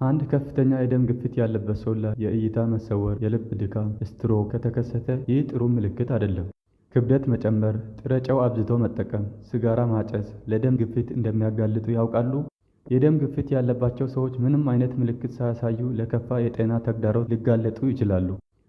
አንድ ከፍተኛ የደም ግፊት ያለበት ሰው ላይ የእይታ መሰወር፣ የልብ ድካም፣ ስትሮክ ከተከሰተ ይህ ጥሩ ምልክት አይደለም። ክብደት መጨመር፣ ጥሬ ጨው አብዝቶ መጠቀም፣ ሲጋራ ማጨስ ለደም ግፊት እንደሚያጋልጡ ያውቃሉ? የደም ግፊት ያለባቸው ሰዎች ምንም አይነት ምልክት ሳያሳዩ ለከፋ የጤና ተግዳሮት ሊጋለጡ ይችላሉ።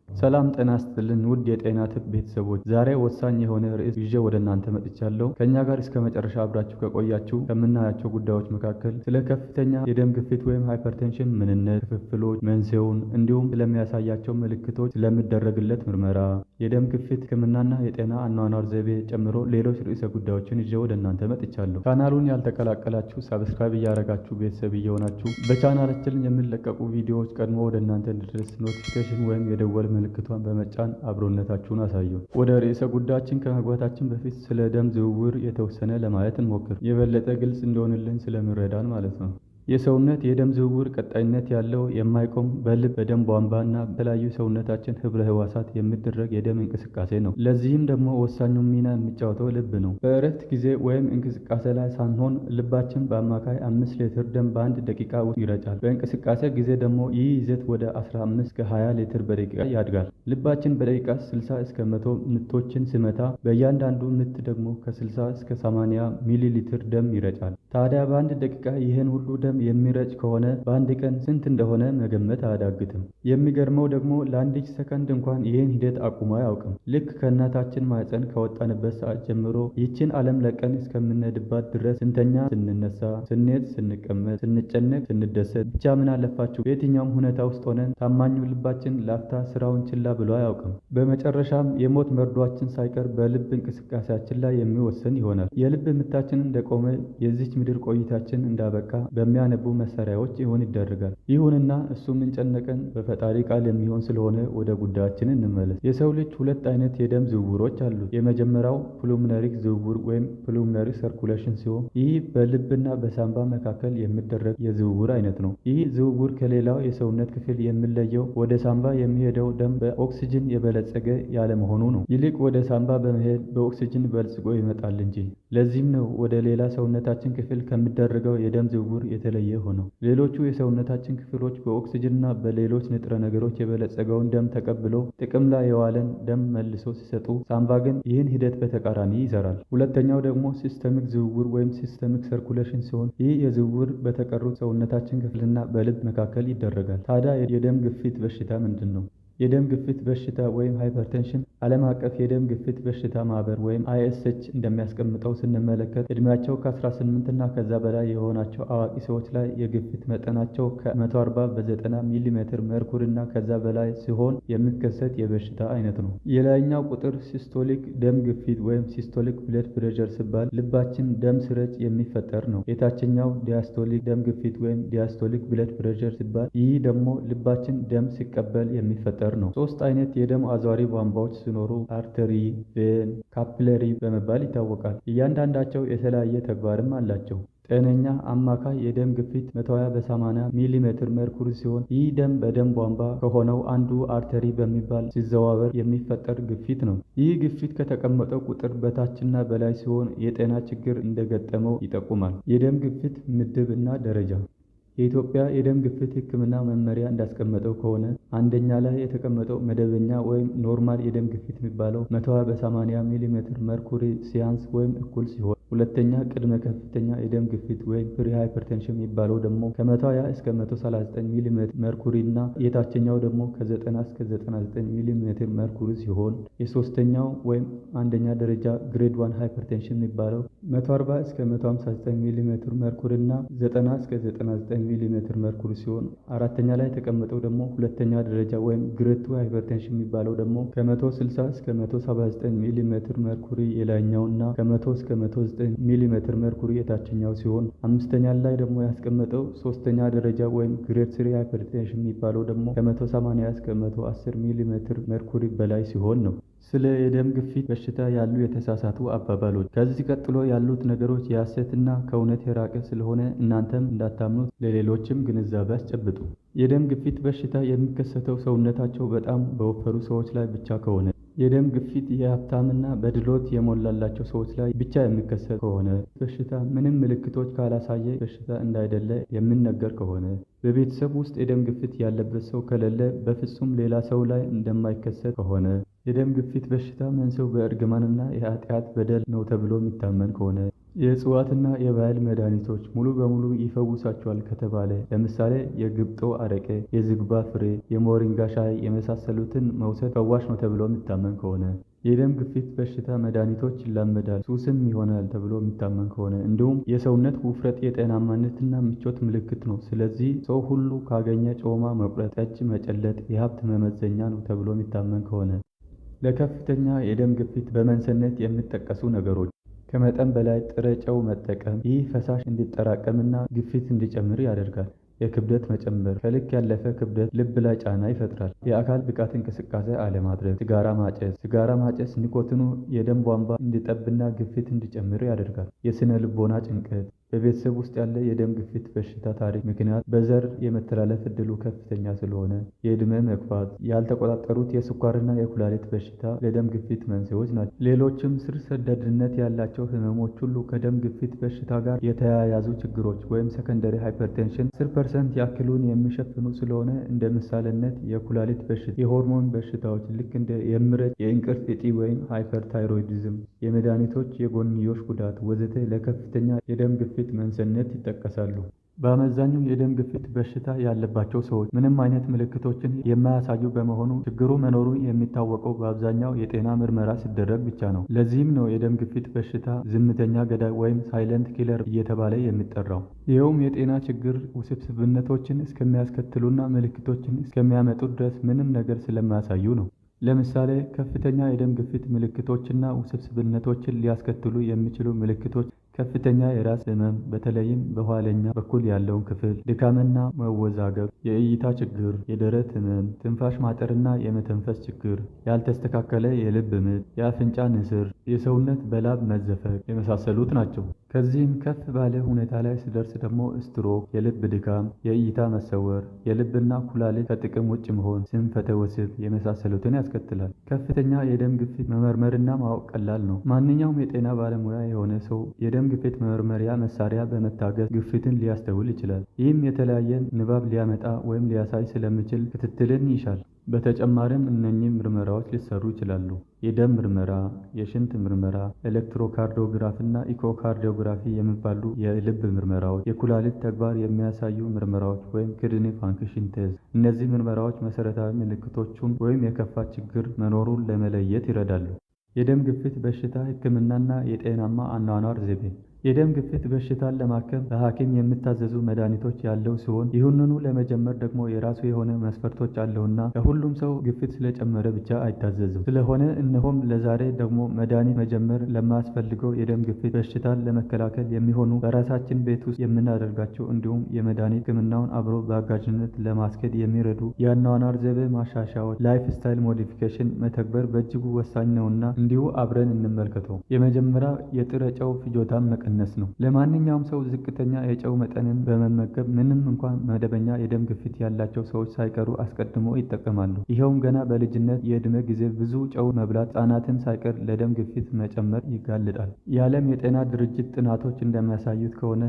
ሰላም ጤና ይስጥልን ውድ የጤና ቲፕ ቤተሰቦች፣ ዛሬ ወሳኝ የሆነ ርዕስ ይዤ ወደ እናንተ መጥቻለሁ። ከእኛ ጋር እስከ መጨረሻ አብራችሁ ከቆያችሁ ከምናያቸው ጉዳዮች መካከል ስለ ከፍተኛ የደም ግፊት ወይም ሃይፐርቴንሽን ምንነት፣ ክፍፍሎች፣ መንስኤውን እንዲሁም ስለሚያሳያቸው ምልክቶች፣ ስለሚደረግለት ምርመራ፣ የደም ግፊት ሕክምናና የጤና አኗኗር ዘይቤ ጨምሮ ሌሎች ርዕሰ ጉዳዮችን ይዤ ወደ እናንተ መጥቻለሁ። ቻናሉን ያልተቀላቀላችሁ ሳብስክራይብ እያደረጋችሁ ቤተሰብ እየሆናችሁ በቻናላችን የሚለቀቁ ቪዲዮዎች ቀድሞ ወደ እናንተ እንዲደርስ ኖቲፊኬሽን ወይም የደወል ምልክቷን በመጫን አብሮነታችሁን አሳዩ። ወደ ርዕሰ ጉዳያችን ከመግባታችን በፊት ስለ ደም ዝውውር የተወሰነ ለማየት እንሞክር፣ የበለጠ ግልጽ እንደሆንልን ስለሚረዳን ማለት ነው። የሰውነት የደም ዝውውር ቀጣይነት ያለው የማይቆም በልብ በደም ቧንቧ እና በተለያዩ ሰውነታችን ህብረ ህዋሳት የሚደረግ የደም እንቅስቃሴ ነው። ለዚህም ደግሞ ወሳኙ ሚና የሚጫወተው ልብ ነው። በእረፍት ጊዜ ወይም እንቅስቃሴ ላይ ሳንሆን ልባችን በአማካይ 5 ሊትር ደም በአንድ ደቂቃ ውስጥ ይረጫል። በእንቅስቃሴ ጊዜ ደግሞ ይህ ይዘት ወደ 15 እስከ 20 ሊትር በደቂቃ ያድጋል። ልባችን በደቂቃ 60 እስከ 100 ምቶችን ሲመታ በእያንዳንዱ ምት ደግሞ ከ60 እስከ 80 ሚሊ ሊትር ደም ይረጫል። ታዲያ በአንድ ደቂቃ ይህን ሁሉ ደም የሚረጭ ከሆነ በአንድ ቀን ስንት እንደሆነ መገመት አያዳግትም። የሚገርመው ደግሞ ለአንዲት ሰከንድ እንኳን ይህን ሂደት አቁሞ አያውቅም። ልክ ከእናታችን ማህፀን ከወጣንበት ሰዓት ጀምሮ ይህችን ዓለም ለቀን እስከምንሄድባት ድረስ ስንተኛ፣ ስንነሳ፣ ስንሄድ፣ ስንቀመጥ፣ ስንጨነቅ፣ ስንደሰት፣ ብቻ ምን አለፋችሁ በየትኛውም ሁኔታ ውስጥ ሆነን ታማኙ ልባችን ላፍታ ስራውን ችላ ብሎ አያውቅም። በመጨረሻም የሞት መርዷችን ሳይቀር በልብ እንቅስቃሴያችን ላይ የሚወሰን ይሆናል። የልብ ምታችን እንደቆመ የዚች ምድር ቆይታችን እንዳበቃ በሚያነቡ መሳሪያዎች ይሆን ይደረጋል። ይሁንና እሱ ምን ጨነቀን፣ በፈጣሪ ቃል የሚሆን ስለሆነ ወደ ጉዳያችን እንመለስ። የሰው ልጅ ሁለት አይነት የደም ዝውውሮች አሉት። የመጀመሪያው ፑልሞናሪ ዝውውር ወይም ፑልሞናሪ ሰርኩሌሽን ሲሆን ይህ በልብና በሳምባ መካከል የሚደረግ የዝውውር አይነት ነው። ይህ ዝውውር ከሌላው የሰውነት ክፍል የሚለየው ወደ ሳምባ የሚሄደው ደም በኦክሲጅን የበለጸገ ያለመሆኑ ነው። ይልቅ ወደ ሳምባ በመሄድ በኦክሲጅን በልጽጎ ይመጣል እንጂ። ለዚህም ነው ወደ ሌላ ሰውነታችን ክፍል ከሚደረገው የደም ዝውውር የተለየ ሆነው። ሌሎቹ የሰውነታችን ክፍሎች በኦክሲጅንና በሌሎች ንጥረ ነገሮች የበለጸገውን ደም ተቀብለው ጥቅም ላይ የዋለን ደም መልሶ ሲሰጡ፣ ሳምባ ግን ይህን ሂደት በተቃራኒ ይሰራል። ሁለተኛው ደግሞ ሲስተሚክ ዝውውር ወይም ሲስተሚክ ሰርኩሌሽን ሲሆን ይህ የዝውውር በተቀሩት ሰውነታችን ክፍልና በልብ መካከል ይደረጋል። ታዲያ የደም ግፊት በሽታ ምንድን ነው? የደም ግፊት በሽታ ወይም ሃይፐርቴንሽን ዓለም አቀፍ የደም ግፊት በሽታ ማህበር ወይም ISH እንደሚያስቀምጠው ስንመለከት እድሜያቸው ከ18 እና ከዛ በላይ የሆናቸው አዋቂ ሰዎች ላይ የግፊት መጠናቸው ከ140 በ90 ሚሊ ሜትር ሜርኩሪ እና ከዛ በላይ ሲሆን የሚከሰት የበሽታ አይነት ነው። የላይኛው ቁጥር ሲስቶሊክ ደም ግፊት ወይም ሲስቶሊክ ብለድ ፕሬሸር ሲባል ልባችን ደም ሲረጭ የሚፈጠር ነው። የታችኛው ዲያስቶሊክ ደም ግፊት ወይም ዲያስቶሊክ ብለድ ፕሬሸር ሲባል ይህ ደግሞ ልባችን ደም ሲቀበል የሚፈጠር ነው። ሶስት አይነት የደም አዟሪ ቧንቧዎች ሲኖሩ አርተሪ፣ ቬን፣ ካፒለሪ በመባል ይታወቃል። እያንዳንዳቸው የተለያየ ተግባርም አላቸው። ጤነኛ አማካይ የደም ግፊት 120 በ80 ሚሊ ሜትር ሜርኩሪ ሲሆን ይህ ደም በደም ቧንቧ ከሆነው አንዱ አርተሪ በሚባል ሲዘዋወር የሚፈጠር ግፊት ነው። ይህ ግፊት ከተቀመጠው ቁጥር በታችና በላይ ሲሆን የጤና ችግር እንደገጠመው ይጠቁማል። የደም ግፊት ምድብ እና ደረጃ የኢትዮጵያ የደም ግፊት ሕክምና መመሪያ እንዳስቀመጠው ከሆነ አንደኛ ላይ የተቀመጠው መደበኛ ወይም ኖርማል የደም ግፊት የሚባለው 120 በ80 ሚሊ ሜትር ሜርኩሪ ሲያንስ ወይም እኩል ሲሆን፣ ሁለተኛ ቅድመ ከፍተኛ የደም ግፊት ወይም ፕሪ ሃይፐርቴንሽን የሚባለው ደግሞ ከ120 እስከ 139 ሚሊ ሜትር ሜርኩሪ እና የታችኛው ደግሞ ከ90 እስከ 99 ሚሊ ሜትር ሜርኩሪ ሲሆን፣ የሶስተኛው ወይም አንደኛ ደረጃ ግሬድ 1 ሃይፐርቴንሽን የሚባለው 140 እስከ 159 ሚሊ ሜትር ሜርኩሪ እና 90 እስከ 99 ሚሊ ሜትር ሜርኩሪ ሲሆን፣ አራተኛ ላይ የተቀመጠው ደግሞ ሁለተኛ ደረጃ ወይም ግሬድ 2 ሃይፐርቴንሽን የሚባለው ደግሞ ከ160 እስከ 179 ሚሊ ሜትር ሜርኩሪ የላይኛውና ከ100 እስከ 109 ሚሊ ሜትር ሜርኩሪ የታችኛው ሲሆን፣ አምስተኛ ላይ ደግሞ ያስቀመጠው ሶስተኛ ደረጃ ወይም ግሬድ 3 ሃይፐርቴንሽን የሚባለው ደግሞ ከ180 እስከ 110 ሚሊ ሜትር ሜርኩሪ በላይ ሲሆን ነው። ስለ የደም ግፊት በሽታ ያሉ የተሳሳቱ አባባሎች። ከዚህ ቀጥሎ ያሉት ነገሮች የሐሰትና ከእውነት የራቀ ስለሆነ እናንተም እንዳታምኑት ለሌሎችም ግንዛቤ አስጨብጡ። የደም ግፊት በሽታ የሚከሰተው ሰውነታቸው በጣም በወፈሩ ሰዎች ላይ ብቻ ከሆነ የደም ግፊት የሀብታምና በድሎት የሞላላቸው ሰዎች ላይ ብቻ የሚከሰት ከሆነ፣ በሽታ ምንም ምልክቶች ካላሳየ በሽታ እንዳይደለ የሚነገር ከሆነ፣ በቤተሰብ ውስጥ የደም ግፊት ያለበት ሰው ከሌለ በፍጹም ሌላ ሰው ላይ እንደማይከሰት ከሆነ፣ የደም ግፊት በሽታ መንስኤው በእርግማንና የኃጢአት በደል ነው ተብሎ የሚታመን ከሆነ፣ የእጽዋትና የባህል መድኃኒቶች ሙሉ በሙሉ ይፈውሳቸዋል ከተባለ፣ ለምሳሌ የግብጦ አረቄ፣ የዝግባ ፍሬ፣ የሞሪንጋ ሻይ የመሳሰሉትን መውሰድ ፈዋሽ ነው ተብሎ የሚታመን ከሆነ፣ የደም ግፊት በሽታ መድኃኒቶች ይላመዳል ሱስም ይሆናል ተብሎ የሚታመን ከሆነ፣ እንዲሁም የሰውነት ውፍረት የጤናማነትና ምቾት ምልክት ነው። ስለዚህ ሰው ሁሉ ካገኘ ጮማ መቁረጥ፣ ጠጅ መጨለጥ የሀብት መመዘኛ ነው ተብሎ የሚታመን ከሆነ፣ ለከፍተኛ የደም ግፊት በመንስኤነት የሚጠቀሱ ነገሮች ከመጠን በላይ ጥሬ ጨው መጠቀም። ይህ ፈሳሽ እንዲጠራቀምና ግፊት እንዲጨምር ያደርጋል። የክብደት መጨመር፣ ከልክ ያለፈ ክብደት ልብ ላይ ጫና ይፈጥራል። የአካል ብቃት እንቅስቃሴ አለማድረግ፣ ሲጋራ ማጨስ ኒኮቲኑ የደም ቧንቧ እንዲጠብና ግፊት እንዲጨምር ያደርጋል። የስነ ልቦና ጭንቀት፣ በቤተሰብ ውስጥ ያለ የደም ግፊት በሽታ ታሪክ ምክንያት በዘር የመተላለፍ ዕድሉ ከፍተኛ ስለሆነ፣ የዕድሜ መግፋት፣ ያልተቆጣጠሩት የስኳርና የኩላሊት በሽታ ለደም ግፊት መንስኤዎች ናቸው። ሌሎችም ስር ሰደድነት ያላቸው ህመሞች ሁሉ ከደም ግፊት በሽታ ጋር የተያያዙ ችግሮች ወይም ሰከንደሪ ሃይፐርቴንሽን 10% ያክሉን የሚሸፍኑ ስለሆነ እንደ ምሳሌነት የኩላሊት በሽታ፣ የሆርሞን በሽታዎች ልክ እንደ የምረጭ፣ የእንቅርት እጢ ወይም ሃይፐርታይሮይዲዝም፣ የመድኃኒቶች የጎንዮሽ ጉዳት ወዘተ ለከፍተኛ የደም ግፊት መንስኤነት ይጠቀሳሉ። በአመዛኙ የደም ግፊት በሽታ ያለባቸው ሰዎች ምንም አይነት ምልክቶችን የማያሳዩ በመሆኑ ችግሩ መኖሩ የሚታወቀው በአብዛኛው የጤና ምርመራ ሲደረግ ብቻ ነው። ለዚህም ነው የደም ግፊት በሽታ ዝምተኛ ገዳይ ወይም ሳይለንት ኪለር እየተባለ የሚጠራው። ይኸውም የጤና ችግር ውስብስብነቶችን እስከሚያስከትሉና ምልክቶችን እስከሚያመጡ ድረስ ምንም ነገር ስለማያሳዩ ነው። ለምሳሌ ከፍተኛ የደም ግፊት ምልክቶችና ውስብስብነቶችን ሊያስከትሉ የሚችሉ ምልክቶች ከፍተኛ የራስ ህመም፣ በተለይም በኋለኛ በኩል ያለውን ክፍል፣ ድካምና መወዛገብ፣ የእይታ ችግር፣ የደረት ህመም፣ ትንፋሽ ማጠርና የመተንፈስ ችግር፣ ያልተስተካከለ የልብ ምት፣ የአፍንጫ ንስር፣ የሰውነት በላብ መዘፈቅ የመሳሰሉት ናቸው። ከዚህም ከፍ ባለ ሁኔታ ላይ ሲደርስ ደግሞ ስትሮክ፣ የልብ ድካም፣ የእይታ መሰወር፣ የልብና ኩላሊት ከጥቅም ውጭ መሆን፣ ስንፈተ ወሲብ የመሳሰሉትን ያስከትላል። ከፍተኛ የደም ግፊት መመርመርና ማወቅ ቀላል ነው። ማንኛውም የጤና ባለሙያ የሆነ ሰው የደም ግፊት መመርመሪያ መሳሪያ በመታገዝ ግፊትን ሊያስተውል ይችላል። ይህም የተለያየ ንባብ ሊያመጣ ወይም ሊያሳይ ስለሚችል ክትትልን ይሻል። በተጨማሪም እነኚህ ምርመራዎች ሊሰሩ ይችላሉ። የደም ምርመራ፣ የሽንት ምርመራ፣ ኤሌክትሮካርዲዮግራፊና ኢኮካርዲዮግራፊ የሚባሉ የልብ ምርመራዎች፣ የኩላሊት ተግባር የሚያሳዩ ምርመራዎች ወይም ኪድኒ ፋንክሽን ቴስት። እነዚህ ምርመራዎች መሰረታዊ ምልክቶቹን ወይም የከፋ ችግር መኖሩን ለመለየት ይረዳሉ። የደም ግፊት በሽታ ሕክምናና የጤናማ አኗኗር ዘይቤ። የደም ግፊት በሽታን ለማከም በሐኪም የሚታዘዙ መድኃኒቶች ያለው ሲሆን ይህንኑ ለመጀመር ደግሞ የራሱ የሆነ መስፈርቶች አለውና ለሁሉም ሰው ግፊት ስለጨመረ ብቻ አይታዘዝም። ስለሆነ እነሆም ለዛሬ ደግሞ መድኃኒት መጀመር ለማያስፈልገው የደም ግፊት በሽታን ለመከላከል የሚሆኑ በራሳችን ቤት ውስጥ የምናደርጋቸው እንዲሁም የመድኃኒት ሕክምናውን አብሮ በአጋዥነት ለማስኬድ የሚረዱ የአኗኗር ዘይቤ ማሻሻያዎች ላይፍ ስታይል ሞዲፊኬሽን መተግበር በእጅጉ ወሳኝ ነውና እንዲሁ አብረን እንመልከተው። የመጀመሪያ የጥሬ ጨው ፍጆታን መቀነስ ነው። ለማንኛውም ሰው ዝቅተኛ የጨው መጠንን በመመገብ ምንም እንኳን መደበኛ የደም ግፊት ያላቸው ሰዎች ሳይቀሩ አስቀድሞ ይጠቀማሉ። ይኸውም ገና በልጅነት የዕድሜ ጊዜ ብዙ ጨው መብላት ሕፃናትን ሳይቀር ለደም ግፊት መጨመር ይጋልጣል። የዓለም የጤና ድርጅት ጥናቶች እንደሚያሳዩት ከሆነ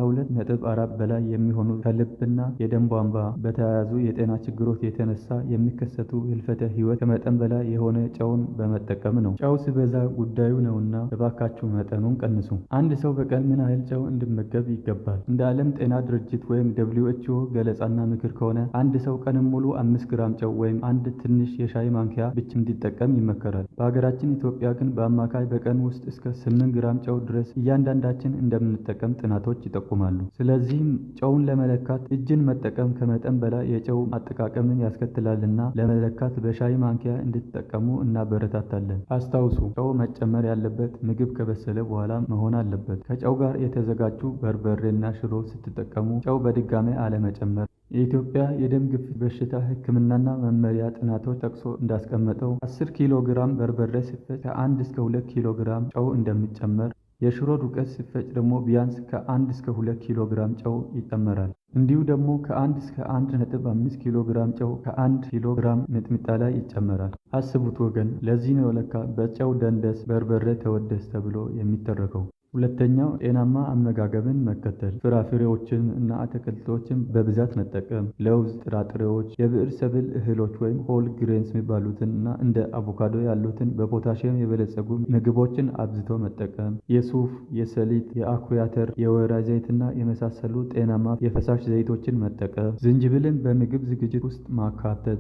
ከ32.4 በላይ የሚሆኑ ከልብና የደም ቧንቧ በተያያዙ የጤና ችግሮች የተነሳ የሚከሰቱ ህልፈተ ህይወት ከመጠን በላይ የሆነ ጨውን በመጠቀም ነው። ጨው ሲበዛ ጉዳዩ ነውና እባካችሁ መጠኑን ቀንሱ። አንድ ሰው በቀን ምን ያህል ጨው እንዲመገብ ይገባል? እንደ ዓለም ጤና ድርጅት ወይም WHO ገለጻና ምክር ከሆነ አንድ ሰው ቀንን ሙሉ 5 ግራም ጨው ወይም አንድ ትንሽ የሻይ ማንኪያ ብቻ እንዲጠቀም ይመከራል። በሀገራችን ኢትዮጵያ ግን በአማካይ በቀን ውስጥ እስከ 8 ግራም ጨው ድረስ እያንዳንዳችን እንደምንጠቀም ጥናቶች ይጠቁማሉ። ስለዚህም ጨውን ለመለካት እጅን መጠቀም ከመጠን በላይ የጨው አጠቃቀምን ያስከትላልና ለመለካት በሻይ ማንኪያ እንድትጠቀሙ እናበረታታለን። አስታውሱ፣ ጨው መጨመር ያለበት ምግብ ከበሰለ በኋላ መሆን አለበት። ከጨው ጋር የተዘጋጁ በርበሬና ሽሮ ስትጠቀሙ ጨው በድጋሜ አለመጨመር። የኢትዮጵያ የደም ግፊት በሽታ ሕክምናና መመሪያ ጥናቶች ጠቅሶ እንዳስቀመጠው 10 ኪሎ ግራም በርበሬ ሲፈጭ ከ1 እስከ 2 ኪሎ ግራም ጨው እንደሚጨመር የሽሮ ዱቄት ሲፈጭ ደግሞ ቢያንስ ከ1 እስከ 2 ኪሎ ግራም ጨው ይጨመራል። እንዲሁ ደግሞ ከ1 እስከ 1.5 ኪሎ ግራም ጨው ከ1 ኪሎ ግራም ሚጥሚጣ ላይ ይጨመራል። አስቡት ወገን፣ ለዚህ ነው ለካ በጨው ደንደስ በርበሬ ተወደስ ተብሎ የሚተረከው። ሁለተኛው ጤናማ አመጋገብን መከተል፣ ፍራፍሬዎችን እና አትክልቶችን በብዛት መጠቀም። ለውዝ፣ ጥራጥሬዎች፣ የብዕር ሰብል እህሎች ወይም ሆል ግሬንስ የሚባሉትን እና እንደ አቮካዶ ያሉትን በፖታሽየም የበለጸጉ ምግቦችን አብዝቶ መጠቀም። የሱፍ፣ የሰሊጥ፣ የአኩሪ አተር፣ የወይራ ዘይትና የመሳሰሉ ጤናማ የፈሳሽ ዘይቶችን መጠቀም። ዝንጅብልን በምግብ ዝግጅት ውስጥ ማካተት።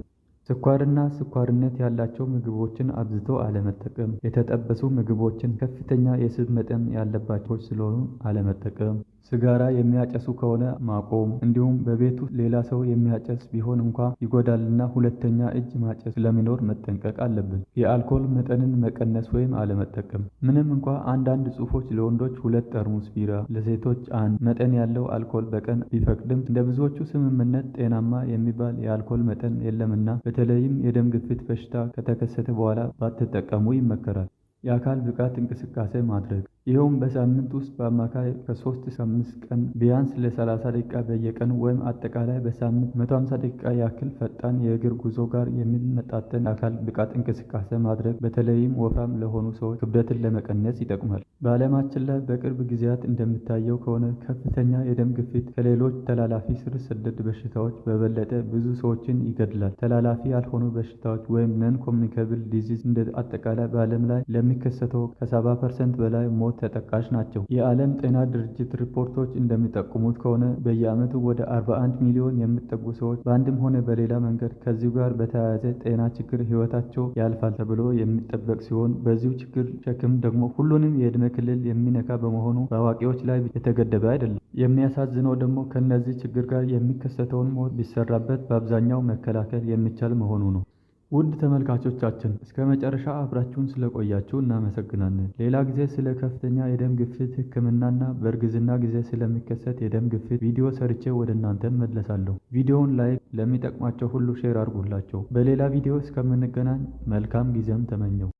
ስኳርና ስኳርነት ያላቸው ምግቦችን አብዝቶ አለመጠቀም። የተጠበሱ ምግቦችን ከፍተኛ የስብ መጠን ያለባቸው ስለሆኑ አለመጠቀም። ሲጋራ የሚያጨሱ ከሆነ ማቆም። እንዲሁም በቤቱ ሌላ ሰው የሚያጨስ ቢሆን እንኳ ይጎዳልና ሁለተኛ እጅ ማጨስ ስለሚኖር መጠንቀቅ አለብን። የአልኮል መጠንን መቀነስ ወይም አለመጠቀም። ምንም እንኳ አንዳንድ ጽሑፎች ለወንዶች 2 ጠርሙስ ቢራ፣ ለሴቶች 1 መጠን ያለው አልኮል በቀን ቢፈቅድም እንደ ብዙዎቹ ስምምነት ጤናማ የሚባል የአልኮል መጠን የለምና በተለይም የደም ግፊት በሽታ ከተከሰተ በኋላ ባትጠቀሙ ይመከራል። የአካል ብቃት እንቅስቃሴ ማድረግ። ይኸውም በሳምንት ውስጥ በአማካይ ከ3 እስከ 5 ቀን ቢያንስ ለ30 ደቂቃ በየቀኑ ወይም አጠቃላይ በሳምንት 150 ደቂቃ ያክል ፈጣን የእግር ጉዞ ጋር የሚመጣጠን የአካል ብቃት እንቅስቃሴ ማድረግ በተለይም ወፍራም ለሆኑ ሰዎች ክብደትን ለመቀነስ ይጠቅማል። በዓለማችን ላይ በቅርብ ጊዜያት እንደሚታየው ከሆነ ከፍተኛ የደም ግፊት ከሌሎች ተላላፊ ስር ሰደድ በሽታዎች በበለጠ ብዙ ሰዎችን ይገድላል። ተላላፊ ያልሆኑ በሽታዎች ወይም ነን ኮሚኒኬብል ዲዚዝ እንደ አጠቃላይ በዓለም ላይ ለሚከሰተው ከ70% በላይ ሞት ተጠቃሽ ናቸው። የዓለም ጤና ድርጅት ሪፖርቶች እንደሚጠቁሙት ከሆነ በየዓመቱ ወደ 41 ሚሊዮን የሚጠጉ ሰዎች በአንድም ሆነ በሌላ መንገድ ከዚሁ ጋር በተያያዘ ጤና ችግር ሕይወታቸው ያልፋል ተብሎ የሚጠበቅ ሲሆን በዚሁ ችግር ሸክም ደግሞ ሁሉንም የዕድሜ ክልል የሚነካ በመሆኑ በአዋቂዎች ላይ የተገደበ አይደለም። የሚያሳዝነው ደግሞ ከእነዚህ ችግር ጋር የሚከሰተውን ሞት ቢሰራበት በአብዛኛው መከላከል የሚቻል መሆኑ ነው። ውድ ተመልካቾቻችን እስከ መጨረሻ አብራችሁን ስለቆያችሁ እናመሰግናለን። ሌላ ጊዜ ስለ ከፍተኛ የደም ግፊት ሕክምናና በእርግዝና ጊዜ ስለሚከሰት የደም ግፊት ቪዲዮ ሰርቼ ወደ እናንተ እመለሳለሁ። ቪዲዮውን ላይክ፣ ለሚጠቅማቸው ሁሉ ሼር አድርጉላቸው። በሌላ ቪዲዮ እስከምንገናኝ መልካም ጊዜም ተመኘው።